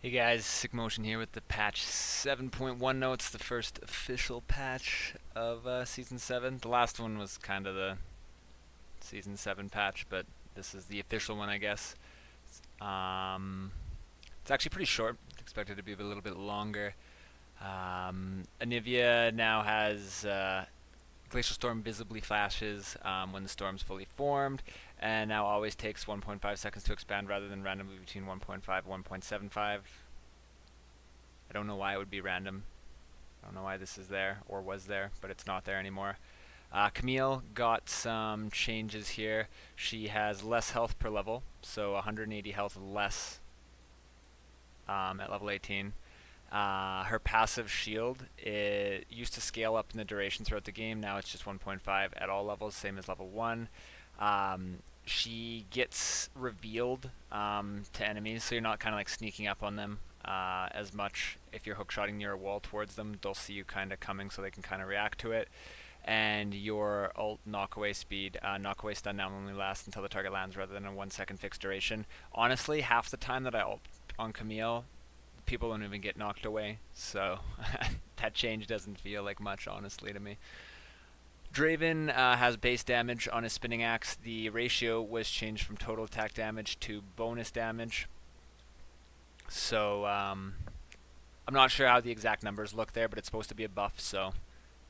Hey guys, SickMotion here with the patch 7.1 notes, the first official patch of Season 7. The last one was kind of the Season 7 patch, but this is the official one, I guess. Um, it's actually pretty short, expected to be a little bit longer. Anivia now has Glacial Storm visibly flashes when the storm's fully formed, and now always takes 1.5 seconds to expand rather than randomly between 1.5 and 1.75. I don't know why it would be random. I don't know why this is there or was there, but it's not there anymore. Camille got some changes here. She has less health per level, so 180 health less at level 18. Her passive shield, it used to scale up in the duration throughout the game. Now it's just 1.5 at all levels, same as level 1. She gets revealed to enemies, so you're not kind of like sneaking up on them as much. If you're hookshotting near a wall towards them, they'll see you kind of coming, so they can kind of react to it. And your ult knockaway speed, knockaway stun now only lasts until the target lands rather than a 1 second fixed duration. Honestly, half the time that I ult on Camille, people don't even get knocked away, so that change doesn't feel like much, honestly, to me. Draven has base damage on his spinning axe. The ratio was changed from total attack damage to bonus damage. So I'm not sure how the exact numbers look there, but it's supposed to be a buff, so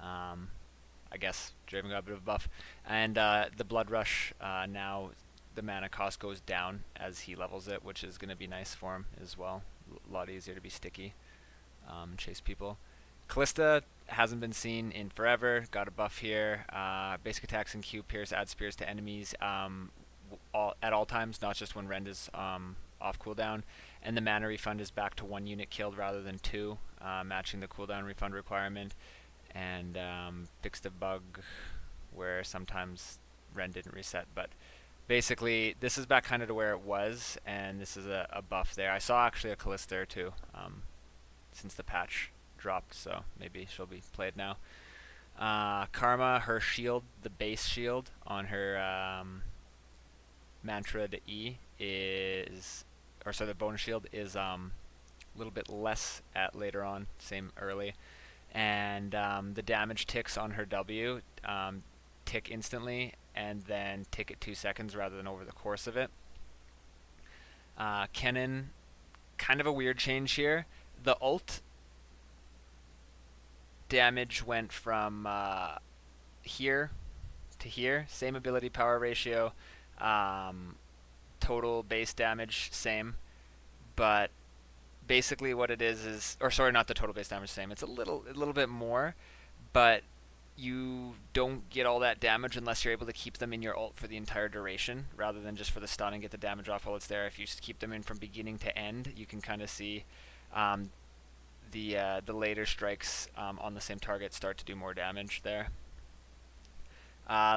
I guess Draven got a bit of a buff. And the Blood Rush, now the mana cost goes down as he levels it, which is going to be nice for him as well. A lot easier to be sticky and chase people. Callista hasn't been seen in forever. Got a buff here. Basic attacks and Q pierce add spears to enemies at all times, not just when Rend is off cooldown. And the mana refund is back to 1 unit killed rather than 2, matching the cooldown refund requirement. And fixed a bug where sometimes Rend didn't reset, but basically this is back kind of to where it was, and this is a buff there. I saw actually a Callista or two since the patch dropped, so maybe she'll be played now. Karma, her shield, the base shield on her mantra to E is, or sorry, the bonus shield is a little bit less at later on, same early. And the damage ticks on her W tick instantly and then tick at 2 seconds rather than over the course of it. Kennen, kind of a weird change here. The ult damage went from here to here, same ability power ratio, total base damage same, but basically what it is, or sorry, not the total base damage same. It's a little bit more, but you don't get all that damage unless you're able to keep them in your ult for the entire duration, rather than just for the stun and get the damage off while it's there. If you just keep them in from beginning to end, you can kind of see the later strikes on the same target start to do more damage there.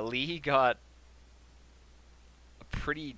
Lee got a pretty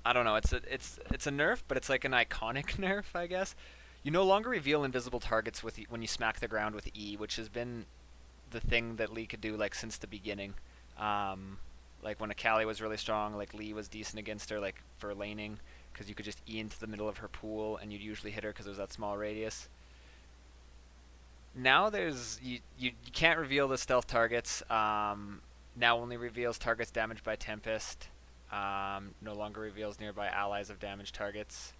I don't know. It's a nerf, but it's like an iconic nerf, I guess. You no longer reveal invisible targets with when you smack the ground with E, which has been the thing that Lee could do like since the beginning. Like when Akali was really strong, like Lee was decent against her, like for laning, because you could just E into the middle of her pool and you'd usually hit her because it was that small radius. Now there's you can't reveal the stealth targets. Now only reveals targets damaged by Tempest. No longer reveals nearby allies of damaged targets.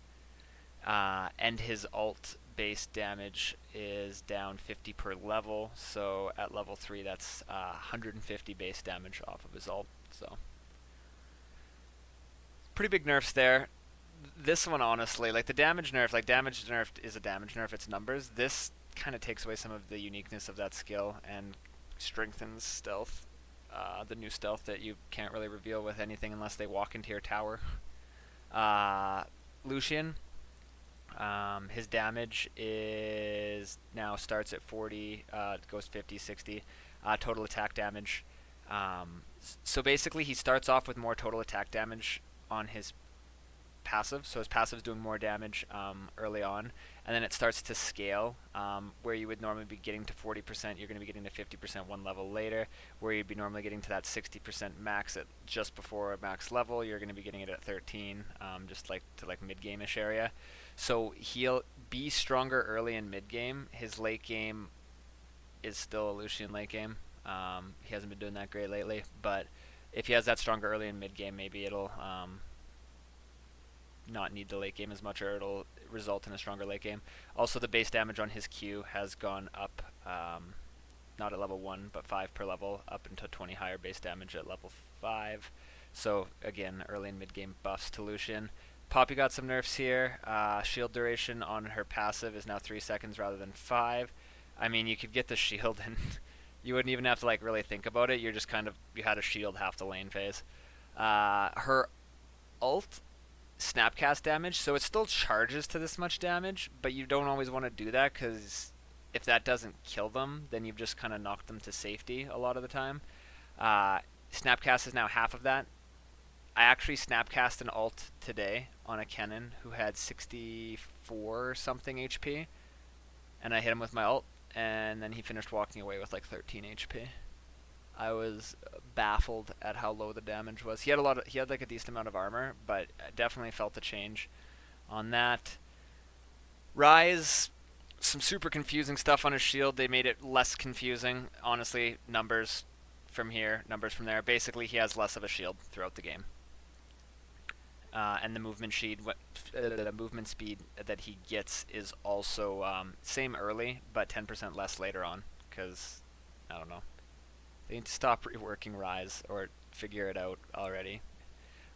And his ult base damage is down 50 per level, so at level 3 that's 150 base damage off of his ult, so pretty big nerfs there. This one, honestly, like the damage nerf, like damage nerf is a damage nerf, it's numbers. This kind of takes away some of the uniqueness of that skill and strengthens stealth. The new stealth that you can't really reveal with anything unless they walk into your tower. Lucian, his damage is now starts at 40, goes 50, 60, total attack damage. So basically he starts off with more total attack damage on his passive. So his passive is doing more damage early on, and then it starts to scale. Where you would normally be getting to 40%, you're going to be getting to 50% one level later. Where you'd be normally getting to that 60% max at just before max level, you're going to be getting it at 13, just like to like mid game-ish area. So he'll be stronger early in mid game. His late game is still a Lucian late game. He hasn't been doing that great lately, but if he has that stronger early in mid game, maybe it'll not need the late game as much, or it'll result in a stronger late game. Also, the base damage on his Q has gone up, not at level 1, but 5 per level, up into 20 higher base damage at level 5. So again, early and mid game buffs to Lucian. Poppy got some nerfs here. Shield duration on her passive is now 3 seconds rather than 5. I mean, you could get the shield and you wouldn't even have to like really think about it. You're just kind of, you had a shield half the lane phase. Her ult snapcast damage, so it still charges to this much damage, but you don't always want to do that because if that doesn't kill them, then you've just kind of knocked them to safety a lot of the time. Snapcast is now half of that. I actually snapcast an ult today on a Kennen who had 64 something HP, and I hit him with my ult, and then he finished walking away with like 13 HP. I was baffled at how low the damage was. He had like a decent amount of armor, but I definitely felt the change on that. Rise, some super confusing stuff on his shield. They made it less confusing. Honestly, numbers from here, numbers from there. Basically, he has less of a shield throughout the game. And the movement speed that he gets is also same early, but 10% less later on. Because, I don't know. They need to stop reworking Rise or figure it out already.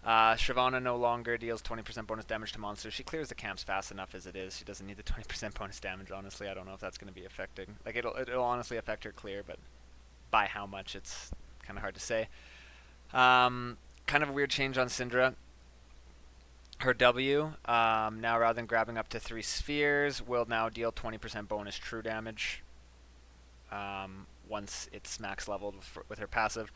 Shyvana no longer deals 20% bonus damage to monsters. She clears the camps fast enough as it is. She doesn't need the 20% bonus damage, honestly. I don't know if that's going to be affecting. Like, it'll honestly affect her clear, but by how much, it's kind of hard to say. Kind of a weird change on Syndra. Her W, now rather than grabbing up to 3 spheres, will now deal 20% bonus true damage once it's max leveled with her passive.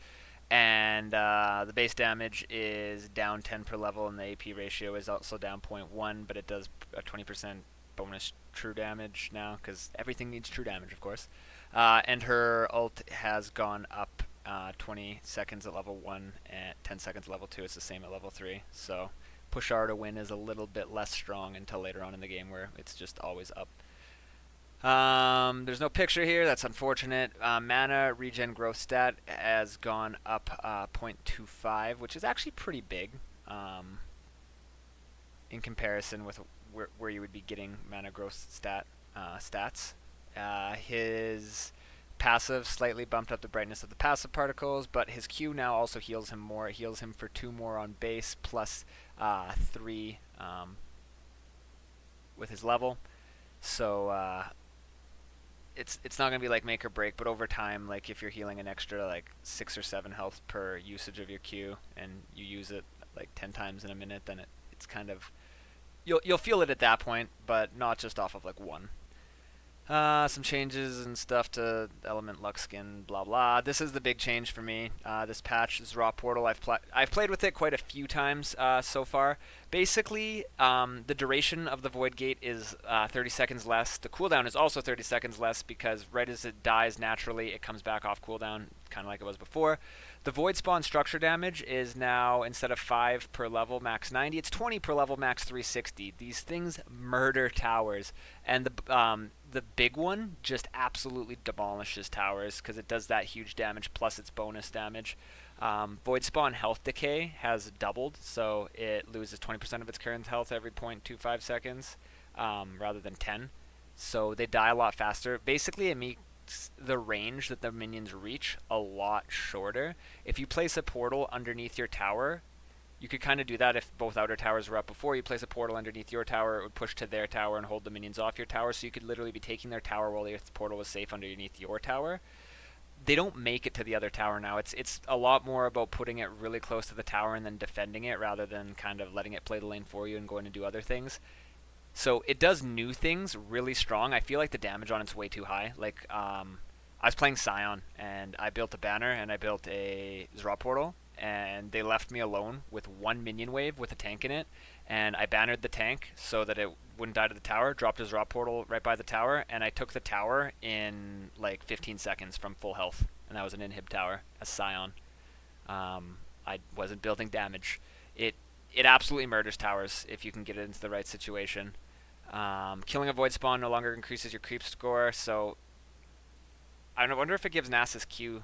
And the base damage is down 10 per level, and the AP ratio is also down 0.1, but it does a 20% bonus true damage now, because everything needs true damage, of course. And her ult has gone up 20 seconds at level 1 and 10 seconds at level 2. It's the same at level 3. So push R to win is a little bit less strong until later on in the game, where it's just always up. There's no picture here. That's unfortunate. Mana regen growth stat has gone up 0.25, which is actually pretty big in comparison with where you would be getting mana growth stats. His passive slightly bumped up the brightness of the passive particles, but his Q now also heals him more. It heals him for 2 more on base, plus 3 with his level. So it's not gonna be like make or break, but over time, like if you're healing an extra like 6 or 7 health per usage of your Q, and you use it like 10 times in a minute, then it's kind of, you'll feel it at that point, but not just off of like 1. Some changes and stuff to element luck skin, blah blah. This is the big change for me. This patch, Zz'Rot portal. I've played with it quite a few times so far. Basically, the duration of the void gate is 30 seconds less. The cooldown is also 30 seconds less, because right as it dies naturally, it comes back off cooldown, kind of like it was before. The void spawn structure damage is now, instead of 5 per level max 90, it's 20 per level max 360. These things murder towers, and the big one just absolutely demolishes towers because it does that huge damage plus its bonus damage. Void spawn health decay has doubled, so it loses 20% of its current health every 0.25 seconds rather than 10. So they die a lot faster. Basically, it makes the range that the minions reach a lot shorter. If you place a portal underneath your tower, you could kind of do that if both outer towers were up before. You place a portal underneath your tower, it would push to their tower and hold the minions off your tower, so you could literally be taking their tower while the portal was safe underneath your tower. They don't make it to the other tower now. It's a lot more about putting it really close to the tower and then defending it, rather than kind of letting it play the lane for you and going to do other things. So it does new things really strong. I feel like the damage on it's way too high. Like, I was playing Scion, and I built a banner, and I built a Zz'Rot portal, and they left me alone with 1 minion wave with a tank in it, and I bannered the tank so that it wouldn't die to the tower, dropped a Zz'Rot portal right by the tower, and I took the tower in like 15 seconds from full health, and that was an inhib tower as Scion. I wasn't building damage. It it absolutely murders towers if you can get it into the right situation. Killing a void spawn no longer increases your creep score, so I wonder if it gives Nasus Q.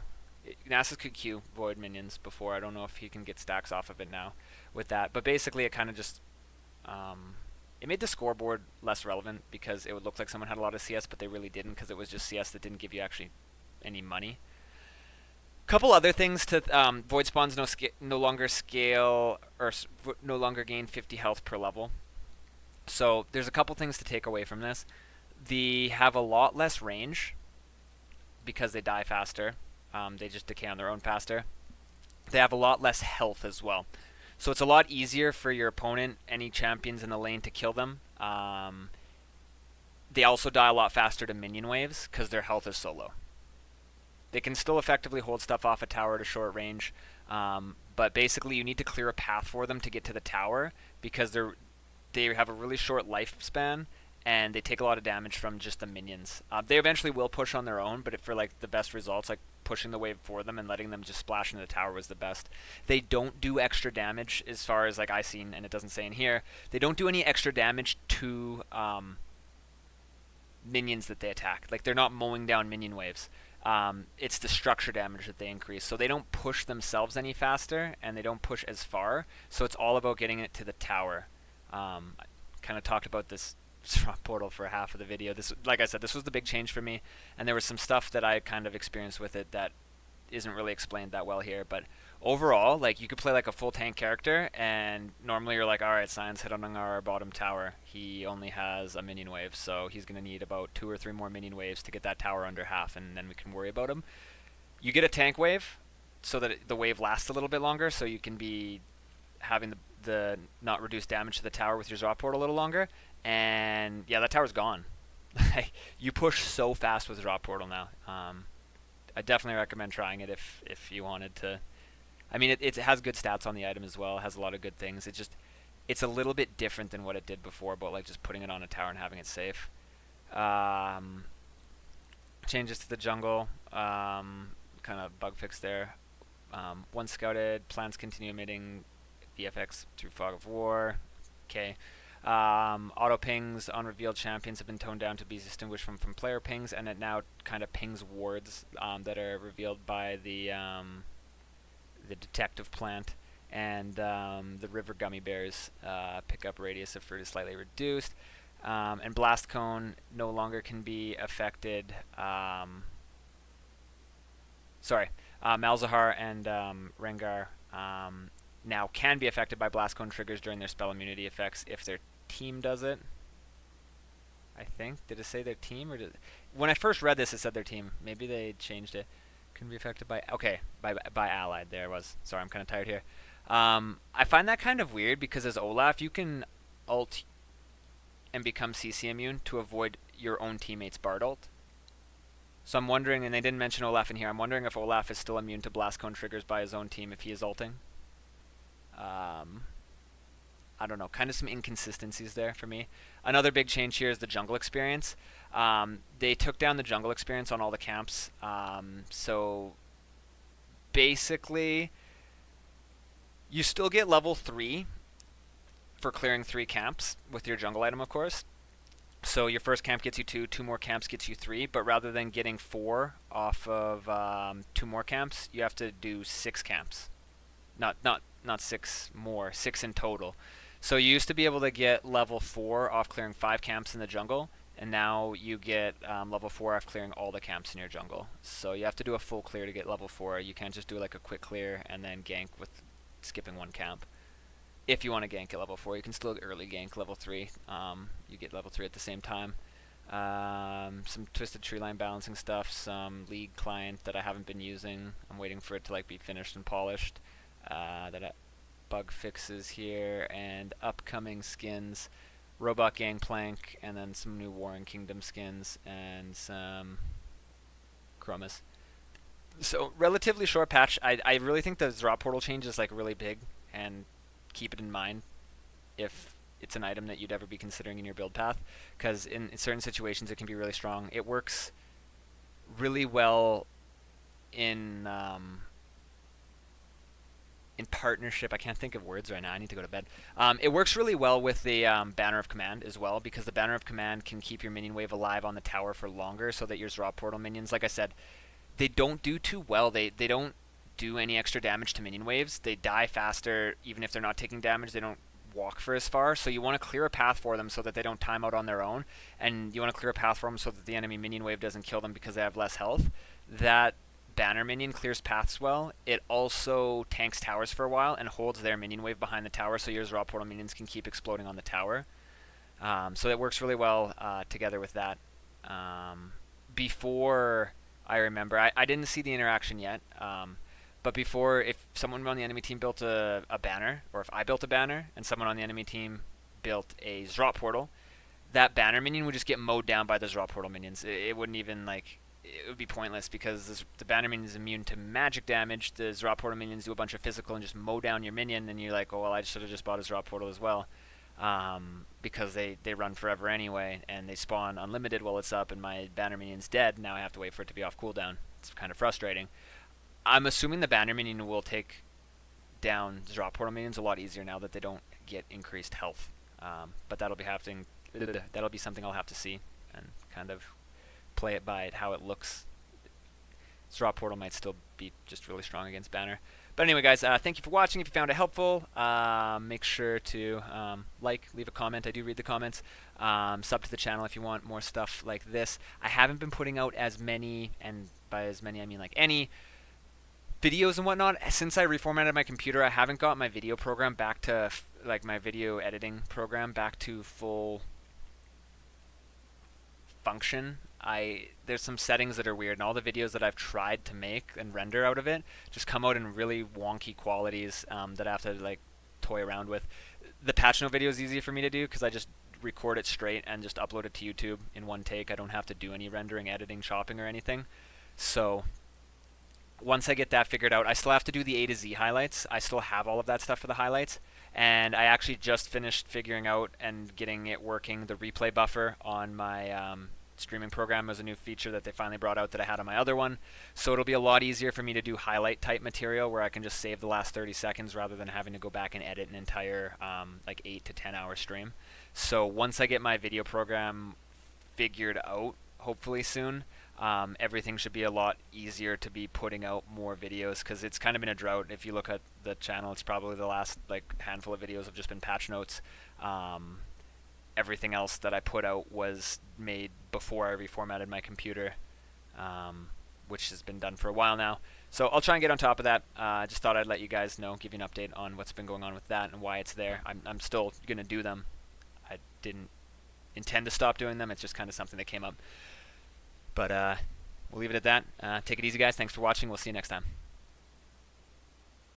Nasus could Q void minions before. I don't know if he can get stacks off of it now with that. But basically, it kind of just it made the scoreboard less relevant because it would look like someone had a lot of CS, but they really didn't because it was just CS that didn't give you actually any money. Couple other things to void spawns no longer scale or no longer gain 50 health per level. So there's a couple things to take away from this. They have a lot less range because they die faster. They just decay on their own faster. They have a lot less health as well. So it's a lot easier for your opponent, any champions in the lane, to kill them. They also die a lot faster to minion waves because their health is so low. They can still effectively hold stuff off a tower at a short range, but basically you need to clear a path for them to get to the tower because they have a really short lifespan and they take a lot of damage from just the minions. They eventually will push on their own, but for like the best results, like pushing the wave for them and letting them just splash into the tower was the best. They don't do extra damage as far as like I seen, and it doesn't say in here. They don't do any extra damage to minions that they attack. Like they're not mowing down minion waves. It's the structure damage that they increase. So they don't push themselves any faster, and they don't push as far. So it's all about getting it to the tower. I kind of talked about this Zz'Rot portal for half of the video. This, like I said, this was the big change for me, and there was some stuff that I kind of experienced with it that isn't really explained that well here. But overall, like you could play like a full tank character, and normally you're like, all right, Science hit on our bottom tower. He only has a minion wave, so he's gonna need about 2 or 3 more minion waves to get that tower under half, and then we can worry about him. You get a tank wave, so that the wave lasts a little bit longer, so you can be having the not reduce damage to the tower with your Zz'Rot portal a little longer. And yeah, that tower's gone. You push so fast with Zz'Rot portal now. I definitely recommend trying it if you wanted to. I mean, it has good stats on the item as well. It has a lot of good things. It's a little bit different than what it did before, but like just putting it on a tower and having it safe. Changes to the jungle. Kind of bug fix there. Once scouted, plants continue emitting VFX through Fog of War. Okay. Auto pings on revealed champions have been toned down to be distinguished from player pings, and it now kind of pings wards that are revealed by the detective plant, and the river gummy bears pickup radius of fruit is slightly reduced, and blast cone no longer can be affected. Malzahar and Rengar now can be affected by blast cone triggers during their spell immunity effects if their team does it. I think. Did it say their team, or when I first read this it said their team? Maybe they changed it. Can be affected by by allied. There it was. Sorry, I'm kind of tired here. I find that kind of weird because as Olaf you can ult and become CC immune to avoid your own teammate's Bard ult. So I'm wondering, and they didn't mention Olaf in here, I'm wondering if Olaf is still immune to blast cone triggers by his own team if he is ulting. I don't know, kind of some inconsistencies there for me. Another big change here is the jungle experience. They took down the jungle experience on all the camps. So basically, you still get level 3 for clearing 3 camps with your jungle item, of course. So your first camp gets you 2 more camps gets you 3, but rather than getting 4 off of 2 more camps, you have to do 6 camps. Not 6 more, 6 in total. So you used to be able to get level 4 off clearing 5 camps in the jungle, and now you get level 4 off clearing all the camps in your jungle. So you have to do a full clear to get level 4. You can't just do like a quick clear and then gank with skipping 1 camp. If you want to gank at level 4, you can still early gank level 3. You get level 3 at the same time. Some twisted tree line balancing stuff, some league client that I haven't been using. I'm waiting for it to like be finished and polished. Bug fixes here, and upcoming skins, Robot Gangplank, and then some new Warring Kingdom skins, and some Chromas. So relatively short patch. I really think the Zz'Rot portal change is like really big, and keep it in mind. if it's an item that you'd ever be considering in your build path, because in certain situations it can be really strong. It works really well in partnership. I can't think of words right now. I need to go to bed. It works really well with the Banner of Command as well, because the Banner of Command can keep your minion wave alive on the tower for longer, so that your Zz'Rot portal minions, like I said, they don't do too well. They don't do any extra damage to minion waves. They die faster, even if they're not taking damage. They don't walk for as far, so you want to clear a path for them so that they don't time out on their own, and you want to clear a path for them so that the enemy minion wave doesn't kill them because they have less health. That Banner minion clears paths well. It also tanks towers for a while and holds their minion wave behind the tower, so your Zz'Rot portal minions can keep exploding on the tower. So it works really well together with that. Before, I remember, I didn't see the interaction yet, but before, if someone on the enemy team built a banner, or if I built a banner and someone on the enemy team built a Zz'Rot portal, that banner minion would just get mowed down by the Zz'Rot portal minions. It wouldn't even, like, it would be pointless, because the banner minion is immune to magic damage. The Zz'Rot portal minions do a bunch of physical and just mow down your minion, and you're like, oh, well, I should have just bought a Zz'Rot portal as well, because they run forever anyway, and they spawn unlimited while it's up, and my banner minion's dead. Now I have to wait for it to be off cooldown. It's kind of frustrating. I'm assuming the banner minion will take down Zz'Rot portal minions a lot easier now that they don't get increased health. But that'll be something I'll have to see and kind of play it by how it looks. Zz'Rot portal might still be just really strong against banner. But anyway, guys, thank you for watching. If you found it helpful, make sure to leave a comment. I do read the comments. Sub to the channel if you want more stuff like this. I haven't been putting out as many, and by as many I mean like any, videos and whatnot. Since I reformatted my computer, I haven't got my video program back to, like, my video editing program back to full function. There's some settings that are weird, and all the videos that I've tried to make and render out of it just come out in really wonky qualities that I have to, like, toy around with. The patch note video is easy for me to do because I just record it straight and just upload it to YouTube in one take. I don't have to do any rendering, editing, chopping, or anything. So once I get that figured out, I still have to do the A to Z highlights. I still have all of that stuff for the highlights, and I actually just finished figuring out and getting it working. The replay buffer on my streaming program was a new feature that they finally brought out that I had on my other one, so it'll be a lot easier for me to do highlight type material where I can just save the last 30 seconds rather than having to go back and edit an entire like 8 to 10 hour stream. So once I get my video program figured out, hopefully soon, everything should be a lot easier to be putting out more videos, because it's kind of been a drought. If you look at the channel, it's probably the last handful of videos have just been patch notes. Everything else that I put out was made before I reformatted my computer, which has been done for a while now. So I'll try and get on top of that. Just thought I'd let you guys know, give you an update on what's been going on with that and why it's there. I'm still going to do them. I didn't intend to stop doing them. It's just kind of something that came up. But we'll leave it at that. Take it easy, guys. Thanks for watching. We'll see you next time.